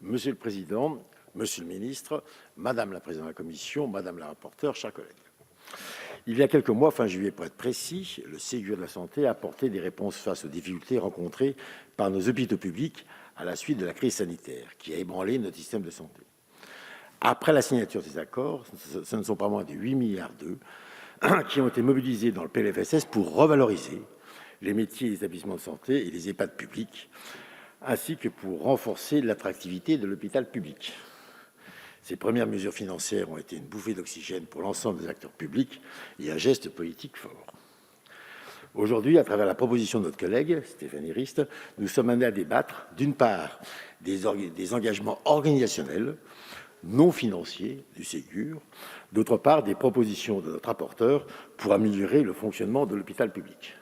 Monsieur le Président, Monsieur le Ministre, Madame la Présidente de la Commission, Madame la rapporteure, chers collègues. Il y a quelques mois, fin juillet pour être précis, le Ségur de la santé a apporté des réponses face aux difficultés rencontrées par nos hôpitaux publics à la suite de la crise sanitaire qui a ébranlé notre système de santé. Après la signature des accords, ce ne sont pas moins de 8 milliards d'euros qui ont été mobilisés dans le PLFSS pour revaloriser les métiers des établissements de santé et les EHPAD publics, ainsi que pour renforcer l'attractivité de l'hôpital public. Ces premières mesures financières ont été une bouffée d'oxygène pour l'ensemble des acteurs publics et un geste politique fort. Aujourd'hui, à travers la proposition de notre collègue Stéphanie Rist, nous sommes amenés à débattre, d'une part, des engagements organisationnels non financiers du Ségur, d'autre part, des propositions de notre rapporteur pour améliorer le fonctionnement de l'hôpital public.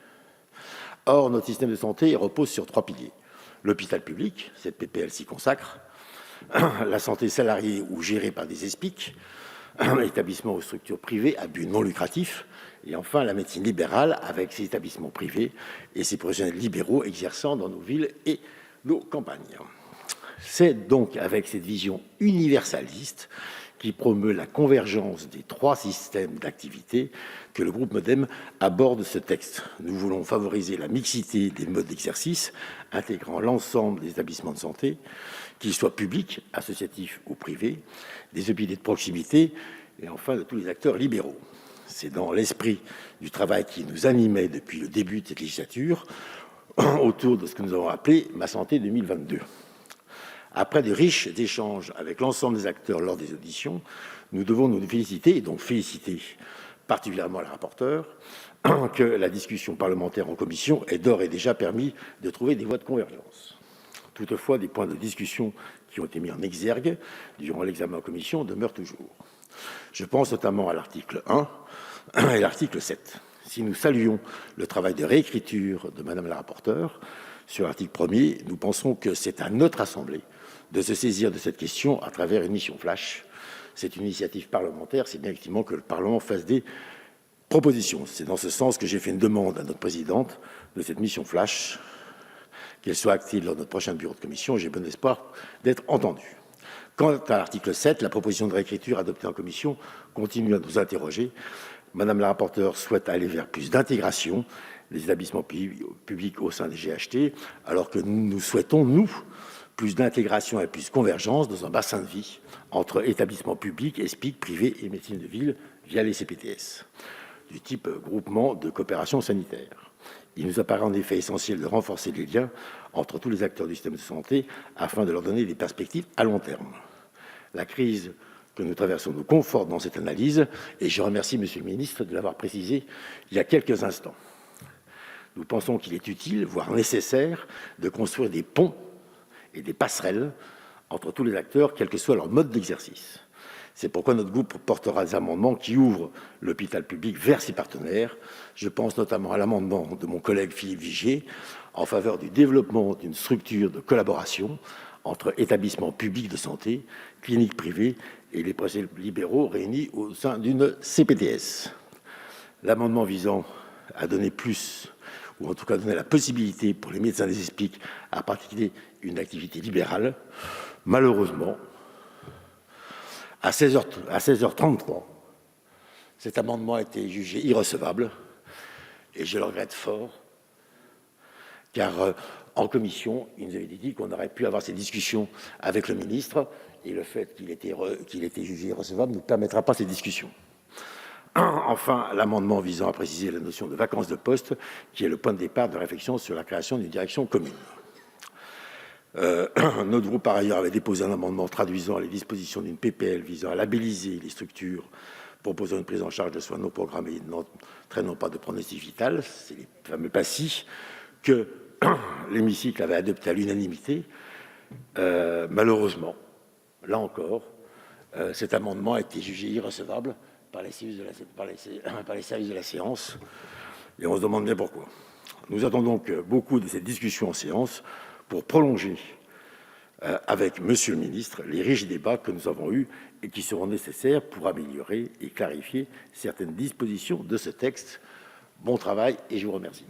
Or, notre système de santé repose sur 3 piliers. L'hôpital public, cette PPL s'y consacre, la santé salariée ou gérée par des ESPIC, établissements ou structures privées à but non lucratif, et enfin la médecine libérale avec ses établissements privés et ses professionnels libéraux exerçant dans nos villes et nos campagnes. C'est donc avec cette vision universaliste qui promeut la convergence des 3 systèmes d'activité que le groupe MoDem aborde ce texte. Nous voulons favoriser la mixité des modes d'exercice, intégrant l'ensemble des établissements de santé, qu'ils soient publics, associatifs ou privés, des hôpitaux de proximité et enfin de tous les acteurs libéraux. C'est dans l'esprit du travail qui nous animait depuis le début de cette législature, autour de ce que nous avons appelé « Ma santé 2022 ». Après de riches échanges avec l'ensemble des acteurs lors des auditions, nous devons nous féliciter, et donc féliciter particulièrement le rapporteur, que la discussion parlementaire en commission ait d'ores et déjà permis de trouver des voies de convergence. Toutefois, des points de discussion qui ont été mis en exergue durant l'examen en commission demeurent toujours. Je pense notamment à l'article 1 et l'article 7. Si nous saluons le travail de réécriture de Madame la rapporteure sur l'article 1er, nous pensons que c'est à notre Assemblée de se saisir de cette question à travers une mission flash. C'est une initiative parlementaire, c'est bien effectivement que le Parlement fasse des propositions. C'est dans ce sens que j'ai fait une demande à notre présidente de cette mission flash, qu'elle soit active lors de notre prochain bureau de commission. J'ai bon espoir d'être entendu. Quant à l'article 7, la proposition de réécriture adoptée en commission continue à nous interroger. Madame la rapporteure souhaite aller vers plus d'intégration des établissements publics au sein des GHT, alors que nous souhaitons, nous, plus d'intégration et plus de convergence dans un bassin de vie entre établissements publics, ESPIC, privés et médecine de ville via les CPTS, du type groupement de coopération sanitaire. Il nous apparaît en effet essentiel de renforcer les liens entre tous les acteurs du système de santé afin de leur donner des perspectives à long terme. La crise que nous traversons nous conforte dans cette analyse et je remercie Monsieur le Ministre de l'avoir précisé il y a quelques instants. Nous pensons qu'il est utile, voire nécessaire, de construire des ponts et des passerelles entre tous les acteurs, quel que soit leur mode d'exercice. C'est pourquoi notre groupe portera des amendements qui ouvrent l'hôpital public vers ses partenaires. Je pense notamment à l'amendement de mon collègue Philippe Vigier en faveur du développement d'une structure de collaboration entre établissements publics de santé, cliniques privées et les professionnels libéraux réunis au sein d'une CPTS. L'amendement visant à donner plus, ou en tout cas donner la possibilité pour les médecins des ESPIC à pratiquer une activité libérale. Malheureusement, à 16h33, cet amendement a été jugé irrecevable et je le regrette fort, car en commission, il nous avait dit qu'on aurait pu avoir ces discussions avec le ministre et le fait qu'il était jugé irrecevable ne permettra pas ces discussions. Enfin, l'amendement visant à préciser la notion de vacances de poste, qui est le point de départ de réflexion sur la création d'une direction commune. Notre groupe, par ailleurs, avait déposé un amendement traduisant les dispositions d'une PPL visant à labelliser les structures proposant une prise en charge de soins non programmés n'entraînant pas de pronostic vital, c'est les fameux PASSI, que l'hémicycle avait adopté à l'unanimité. Malheureusement, là encore, cet amendement a été jugé irrecevable par les services de la séance, et on se demande bien pourquoi. Nous attendons donc beaucoup de cette discussion en séance pour prolonger avec Monsieur le Ministre les riches débats que nous avons eus et qui seront nécessaires pour améliorer et clarifier certaines dispositions de ce texte. Bon travail et je vous remercie.